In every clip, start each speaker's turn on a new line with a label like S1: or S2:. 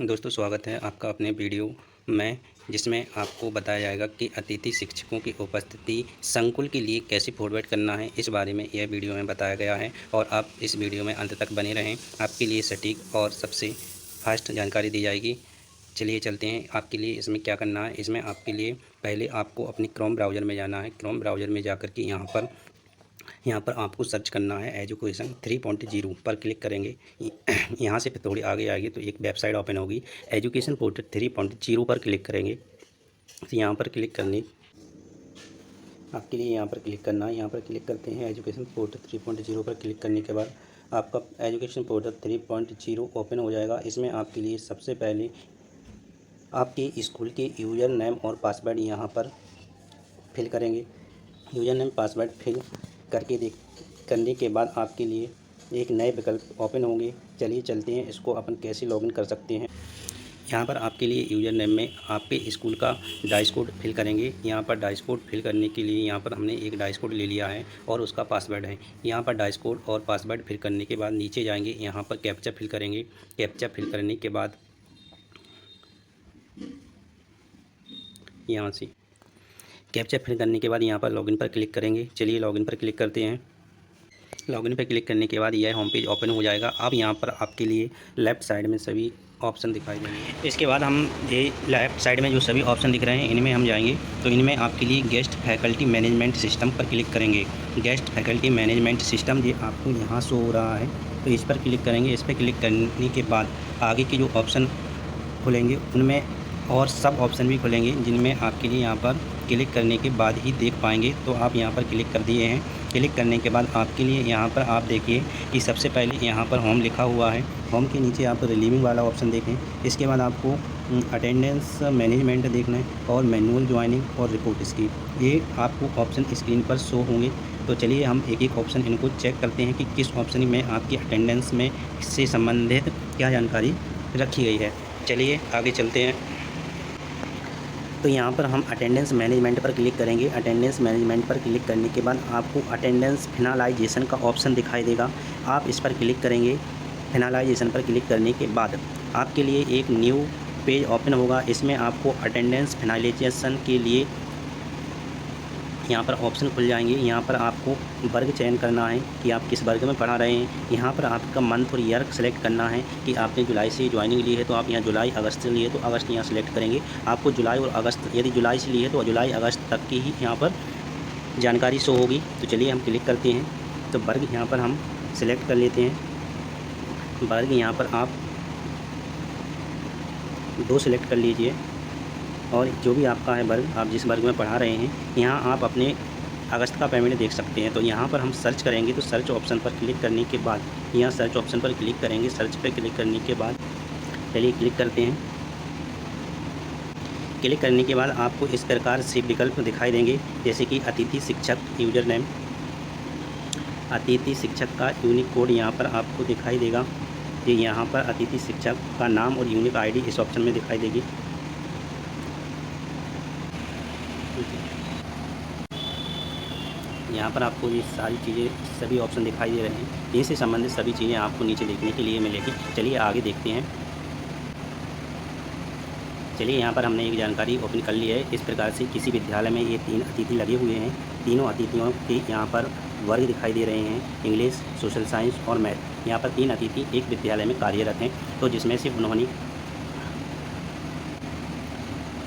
S1: दोस्तों स्वागत है आपका अपने वीडियो में, जिसमें आपको बताया जाएगा कि अतिथि शिक्षकों की उपस्थिति संकुल के लिए कैसे फॉरवर्ड करना है। इस बारे में यह वीडियो में बताया गया है और आप इस वीडियो में अंत तक बने रहें। आपके लिए सटीक और सबसे फास्ट जानकारी दी जाएगी। चलिए चलते हैं। आपके लिए इसमें क्या करना है। इसमें आपके लिए पहले आपको अपनी क्रोम ब्राउज़र में जाना है। क्रोम ब्राउज़र में जाकर के यहाँ पर आपको सर्च करना है एजुकेशन 3.0 पर क्लिक करेंगे। यहाँ से थोड़ी आगे आएगी तो एक वेबसाइट ओपन होगी। एजुकेशन पोर्टल 3.0 पर क्लिक करेंगे तो यहाँ पर क्लिक करने आपके लिए यहाँ पर क्लिक करना है। यहाँ पर क्लिक करते हैं। एजुकेशन पोर्टल 3.0 पर क्लिक करने के बाद आपका एजुकेशन पोर्टल 3.0 ओपन हो जाएगा। इसमें आपके लिए सबसे पहले आपके स्कूल के यूज़र नेम और पासवर्ड यहाँ पर फिल करेंगे। यूज़र नेम पासवर्ड फिल करने के बाद आपके लिए एक नए विकल्प ओपन होंगे। चलिए चलते हैं, इसको अपन कैसे लॉगिन कर सकते हैं। यहाँ पर आपके लिए यूज़र नेम में आपके स्कूल का डाइस कोड फिल करेंगे। यहाँ पर डाइस कोड फिल करने के लिए यहाँ पर हमने एक डाइस कोड ले लिया है और उसका पासवर्ड है। यहाँ पर डाइस कोड और पासवर्ड फिल करने के बाद नीचे जाएंगे, यहाँ पर कैप्चा फिल करेंगे। कैप्चा फिल करने के बाद यहाँ से कैप्चा फिल करने के बाद यहाँ पर लॉगिन पर क्लिक करेंगे। चलिए लॉगिन पर क्लिक करते हैं। लॉगिन पर क्लिक करने के बाद यह होम पेज ओपन हो जाएगा। अब यहाँ पर आपके लिए लेफ़्ट साइड में सभी ऑप्शन दिखाई देंगे। इसके बाद हम ये लेफ़्ट साइड में जो सभी ऑप्शन दिख रहे हैं इनमें हम जाएंगे तो इनमें आपके लिए गेस्ट फैकल्टी मैनेजमेंट सिस्टम पर क्लिक करेंगे। गेस्ट फैकल्टी मैनेजमेंट सिस्टम ये आपको यहाँ शो हो रहा है तो इस पर क्लिक करेंगे। इस पर क्लिक करने के बाद आगे के जो ऑप्शन खुलेंगे उनमें और सब ऑप्शन भी खुलेंगे, जिनमें आपके लिए यहाँ पर क्लिक करने के बाद ही देख पाएंगे। तो आप यहाँ पर क्लिक कर दिए हैं। क्लिक करने के बाद आपके लिए यहाँ पर आप देखिए कि सबसे पहले यहाँ पर होम लिखा हुआ है। होम के नीचे आप रिलीविंग वाला ऑप्शन देखें। इसके बाद आपको अटेंडेंस मैनेजमेंट देखना है और मैनुअल ज्वाइनिंग और रिपोर्ट इसकी, ये आपको ऑप्शन स्क्रीन पर शो होंगे। तो चलिए हम एक एक ऑप्शन इनको चेक करते हैं कि किस ऑप्शन में आपकी अटेंडेंस में इससे संबंधित क्या जानकारी रखी गई है। चलिए आगे चलते हैं। तो यहाँ पर हम अटेंडेंस मैनेजमेंट पर क्लिक करेंगे। अटेंडेंस मैनेजमेंट पर क्लिक करने के बाद आपको अटेंडेंस फिनालाइजेशन का ऑप्शन दिखाई देगा। आप इस पर क्लिक करेंगे। फिनालाइजेशन पर क्लिक करने के बाद आपके लिए एक न्यू पेज ओपन होगा। इसमें आपको अटेंडेंस फिनालाइजेशन के लिए यहाँ पर ऑप्शन खुल जाएंगे। यहाँ पर आपको वर्ग चयन करना है कि आप किस वर्ग में पढ़ा रहे हैं। यहाँ पर आपका मंथ और ईयर सेलेक्ट करना है कि आपने जुलाई से ज्वाइनिंग ली है तो आप यहाँ जुलाई अगस्त से लिए तो अगस्त यहाँ सेलेक्ट करेंगे। आपको जुलाई और अगस्त, यदि जुलाई से लिए तो जुलाई अगस्त तक की ही यहाँ पर जानकारी शो होगी। तो चलिए हम क्लिक करते हैं। तो वर्ग यहाँ पर हम सिलेक्ट कर लेते हैं। वर्ग यहाँ पर आप 2 सिलेक्ट कर लीजिए और जो भी आपका है वर्ग, आप जिस वर्ग में पढ़ा रहे हैं, यहाँ आप अपने अगस्त का पेमेंट देख सकते हैं। तो यहाँ पर हम सर्च करेंगे। तो सर्च ऑप्शन पर क्लिक करने के बाद यहाँ सर्च ऑप्शन पर क्लिक करेंगे। सर्च पर क्लिक करने के बाद चलिए क्लिक करते हैं। क्लिक करने के बाद आपको इस प्रकार से विकल्प दिखाई देंगे, जैसे कि अतिथि शिक्षक यूजर नेम, अतिथि शिक्षक का यूनिक कोड यहाँ पर आपको दिखाई देगा। ये यहाँ पर अतिथि शिक्षक का नाम और यूनिक आईडी इस ऑप्शन में दिखाई देगी। यहाँ पर आपको ये सारी चीज़ें, सभी ऑप्शन दिखाई दे रहे हैं। इनसे संबंधित सभी चीज़ें आपको नीचे देखने के लिए मिलेगी। चलिए आगे देखते हैं। चलिए यहाँ पर हमने एक जानकारी ओपन कर ली है। इस प्रकार से किसी विद्यालय में ये 3 अतिथि लगे हुए हैं। तीनों अतिथियों के यहाँ पर वर्ग दिखाई दे रहे हैं, इंग्लिश, सोशल साइंस और मैथ। यहाँ पर 3 अतिथि एक विद्यालय में कार्यरत हैं। तो जिसमें से उन्होंने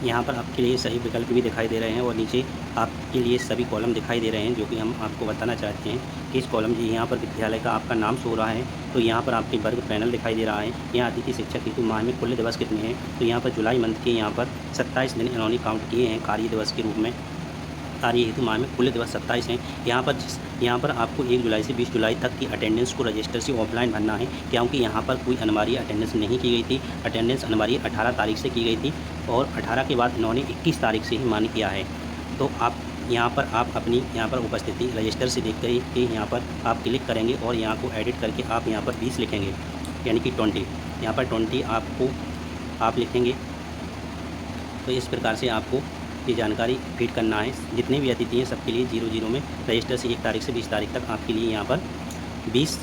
S1: यहाँ पर आपके लिए सही विकल्प भी दिखाई दे रहे हैं और नीचे आपके लिए सभी कॉलम दिखाई दे रहे हैं, जो कि हम आपको बताना चाहते हैं कि इस कॉलम जी यहाँ पर विद्यालय का आपका नाम शो हो रहा है। तो यहाँ पर आपके वर्ग पैनल दिखाई दे रहा है। यहाँ अतिथि शिक्षक हेतु माह में कुल दिवस कितने हैं। तो यहाँ पर जुलाई मंथ के यहाँ पर 27 दिन इन्होंने काउंट किए हैं कार्य दिवस के रूप में। कार्य हेतु माह में कुल दिवस 27 हैं। यहाँ पर आपको 1 जुलाई से 20 जुलाई तक की अटेंडेंस को रजिस्टर से ऑफलाइन भरना है, क्योंकि यहाँ पर कोई अनिवार्य अटेंडेंस नहीं की गई थी। अटेंडेंस अनिवार्य 18 तारीख से की गई थी और 18 के बाद इन्होंने 21 तारीख से ही मान्य किया है। तो आप यहाँ पर आप अपनी यहाँ पर उपस्थिति रजिस्टर से देख कर के यहाँ पर आप क्लिक करेंगे और यहाँ को एडिट करके आप यहाँ पर 20 लिखेंगे, यानी कि 20। यहाँ पर 20 आप लिखेंगे। तो इस प्रकार से आपको ये जानकारी फीड करना है। जितने भी अतिथि हैं सबके लिए 00 में रजिस्टर से 1 तारीख से 20 तारीख तक आपके लिए यहाँ पर 20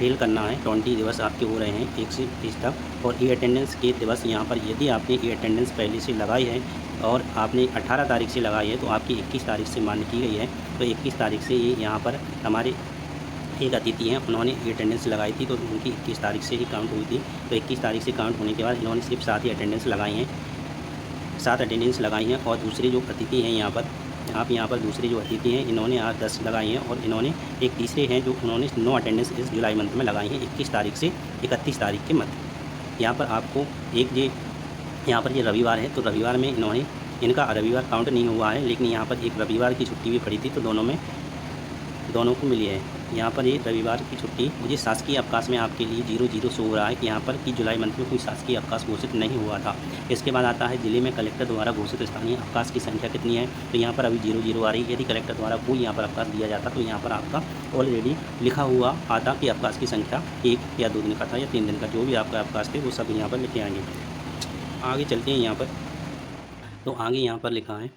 S1: फेल करना है 20 दिवस आपके हो रहे हैं 1 से 30 तक। और ई अटेंडेंस के दिवस यहाँ पर यदि आपने ई अटेंडेंस पहले से लगाई है और आपने 18 तारीख से लगाई है तो आपकी 21 तारीख से मान्य की गई है। तो 21 तारीख से ये यहाँ पर हमारे एक अतिथि हैं, उन्होंने अटेंडेंस लगाई थी तो उनकी 21 तारीख से ही काउंट हुई थी। तो 21 तारीख से काउंट होने के बाद इन्होंने सिर्फ 7 ही अटेंडेंस लगाई हैं, 7 अटेंडेंस लगाई हैं। और दूसरे जो अतिथि हैं यहाँ पर, आप यहाँ पर दूसरे जो अतिथि हैं इन्होंने आज 10 लगाई हैं। और इन्होंने एक तीसरे हैं जो उन्होंने 9 अटेंडेंस इस जुलाई मंथ में लगाई हैं 21 तारीख से 31 तारीख के मध्य। यहाँ पर आपको एक ये यहाँ पर ये रविवार है, तो रविवार में इनका रविवार काउंट नहीं हुआ है, लेकिन यहाँ पर एक रविवार की छुट्टी भी पड़ी थी तो दोनों को मिली है। यहाँ पर ये रविवार की छुट्टी मुझे शासकीय अवकाश में आपके लिए 00 शो हो रहा है कि यहाँ पर कि जुलाई मंथ में कोई शासकीय अवकाश घोषित नहीं हुआ था। इसके बाद आता है जिले में कलेक्टर द्वारा घोषित स्थानीय अवकाश की संख्या कितनी है, तो यहाँ पर अभी 00 आ रही है। यदि कलेक्टर द्वारा कोई यहाँ पर अवकाश दिया जाता तो यहाँ पर आपका ऑलरेडी लिखा हुआ आता कि अवकाश की संख्या 1 या 2 दिन का था या 3 दिन का, जो भी आपका अवकाश थे वो सब यहाँ पर लिखे आएंगे। आगे चलते हैं यहाँ पर, तो आगे यहाँ पर लिखा है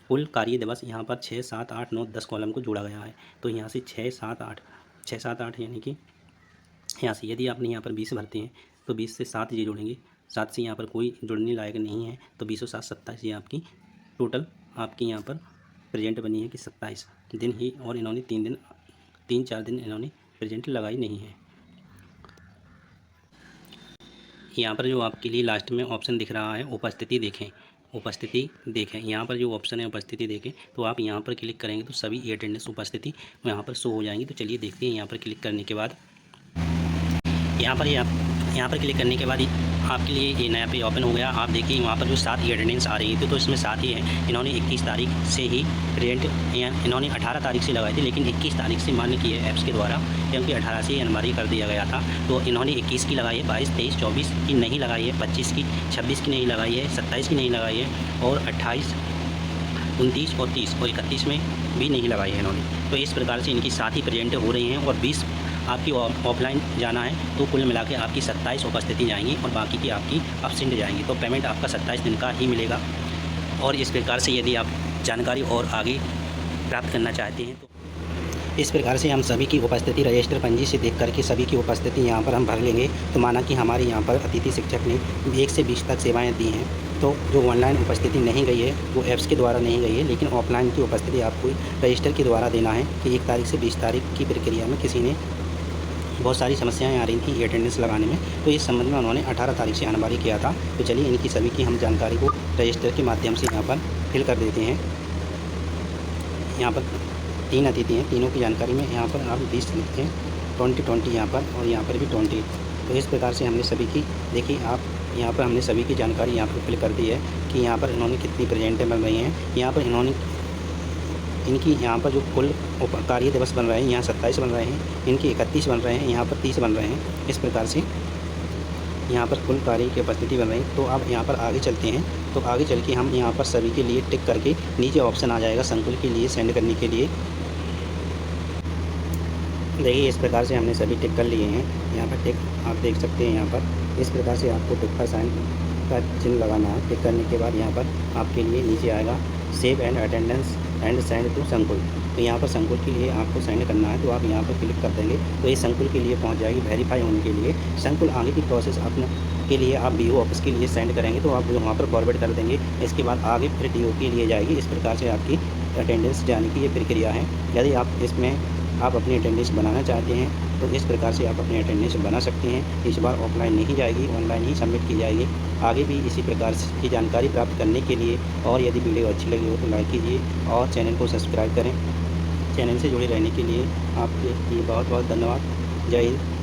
S1: कुल कार्य दिवस। यहाँ पर 6, 7, 8, 9, 10 कॉलम को जोड़ा गया है। तो यहाँ से 6, 7, 8 यानी कि यहाँ से यदि आपने यहाँ पर 20 भरते हैं तो 20 से 7 ये जोड़ेंगे, 7 से यहाँ पर कोई जुड़ने लायक नहीं है तो 20 और 7 27 ये आपकी टोटल आपकी यहाँ पर प्रेजेंट बनी है कि 27 दिन ही। और इन्होंने 3-4 दिन इन्होंने प्रेजेंट लगाई नहीं है। यहाँ पर जो आपके लिए लास्ट में ऑप्शन दिख रहा है उपस्थिति देखें, यहाँ पर जो ऑप्शन है उपस्थिति देखें, तो आप यहाँ पर क्लिक करेंगे तो सभी ई अटेंडेंस उपस्थिति यहाँ पर शो हो जाएंगी। तो चलिए देखते हैं। यहाँ पर क्लिक करने के बाद यहाँ पर क्लिक करने के बाद आपके लिए ये नया पेज ओपन हो गया। आप देखिए वहाँ पर जो 7 ई अटेंडेंस आ रही थी तो इसमें 7 ही हैं। इन्होंने 21 तारीख से ही प्रेजेंट इन्होंने 18 तारीख से लगाई थी, लेकिन 21 तारीख से मान्य की है ऐप्स के द्वारा, क्योंकि 18 से अनिवार्य कर दिया गया था। तो इन्होंने 21 की लगाई है, 22, 23, 24 की नहीं लगाई है, 25 की, 26 की नहीं लगाई है, 27 की नहीं लगाई है, और 28, 29 और 30 और 31 में भी नहीं लगाई है इन्होंने। तो इस प्रकार से इनकी 7 ही प्रेजेंट हो रही हैं। और 20 आपकी ऑफलाइन जाना है तो कुल मिला के आपकी 27 उपस्थिति जाएंगी और बाकी की आपकी एब्सेंट जाएंगी। तो पेमेंट आपका 27 दिन का ही मिलेगा। और इस प्रकार से यदि आप जानकारी और आगे प्राप्त करना चाहते हैं तो इस प्रकार से हम सभी की उपस्थिति रजिस्टर पंजी से देख करके सभी की उपस्थिति यहाँ पर हम भर लेंगे। तो माना कि हमारे यहाँ पर अतिथि शिक्षक ने 1 से 20 तक सेवाएं दी हैं, तो जो ऑनलाइन उपस्थिति नहीं गई है वो ऐप्स के द्वारा नहीं गई है, लेकिन ऑफलाइन की उपस्थिति आपको रजिस्टर के द्वारा देना है कि 1 तारीख से 20 तारीख की प्रक्रिया में किसी ने बहुत सारी समस्याएं आ रही थी अटेंडेंस लगाने में, तो इस संबंध में उन्होंने 18 तारीख से अनिवार्य किया था। तो चलिए इनकी सभी की हम जानकारी को रजिस्टर के माध्यम से यहाँ पर फिल कर देते हैं। यहाँ पर 3 अतिथि हैं, तीनों की जानकारी में यहाँ पर आप 20 लिखते हैं, 20 यहाँ पर और यहाँ पर भी 20। तो इस प्रकार से हमने सभी की देखिए आप यहाँ पर हमने सभी की जानकारी यहाँ पर फिल कर दी है कि यहाँ पर इन्होंने कितनी प्रेजेंटें बन रही हैं। यहाँ पर इनकी यहाँ पर जो कुल कार्य दिवस बन रहे हैं यहाँ 27 बन रहे हैं, इनके 31 बन रहे हैं, यहाँ पर 30 बन रहे हैं। इस प्रकार से यहाँ पर कुल कार्य की उपस्थिति बन रही है। तो आप यहाँ पर आगे चलते हैं, तो आगे चल के हम यहाँ पर सभी के लिए टिक करके नीचे ऑप्शन आ जाएगा संकुल के लिए सेंड करने के लिए। देखिए इस प्रकार से हमने सभी टिक कर लिए हैं। यहाँ पर टिक आप देख सकते हैं। यहाँ पर इस प्रकार से आपको टिक पर साइन का चिन्ह लगाना है। टिक करने के बाद यहाँ पर आपके लिए नीचे आएगा save and attendance and send to संकुल। तो यहाँ पर संकुल के लिए आपको सेंड करना है, तो आप यहाँ पर क्लिक कर देंगे तो ये संकुल के लिए पहुँच जाएगी वेरीफाई होने के लिए। संकुल आगे की प्रोसेस अपने के लिए आप BO ऑफिस के लिए सेंड करेंगे तो आप वहाँ पर फॉरवर्ड कर देंगे। इसके बाद आगे फिर DO के लिए जाएगी। इस प्रकार से आपकी अटेंडेंस जाने की ये प्रक्रिया है। यदि आप इसमें आप अपनी अटेंडेंस बनाना चाहते हैं तो इस प्रकार से आप अपनी अटेंडेंस बना सकते हैं। इस बार ऑफलाइन नहीं जाएगी, ऑनलाइन ही सबमिट की जाएगी। आगे भी इसी प्रकार की जानकारी प्राप्त करने के लिए और यदि वीडियो अच्छी लगी हो तो लाइक कीजिए और चैनल को सब्सक्राइब करें। चैनल से जुड़े रहने के लिए आपके लिए बहुत बहुत धन्यवाद। जय हिंद।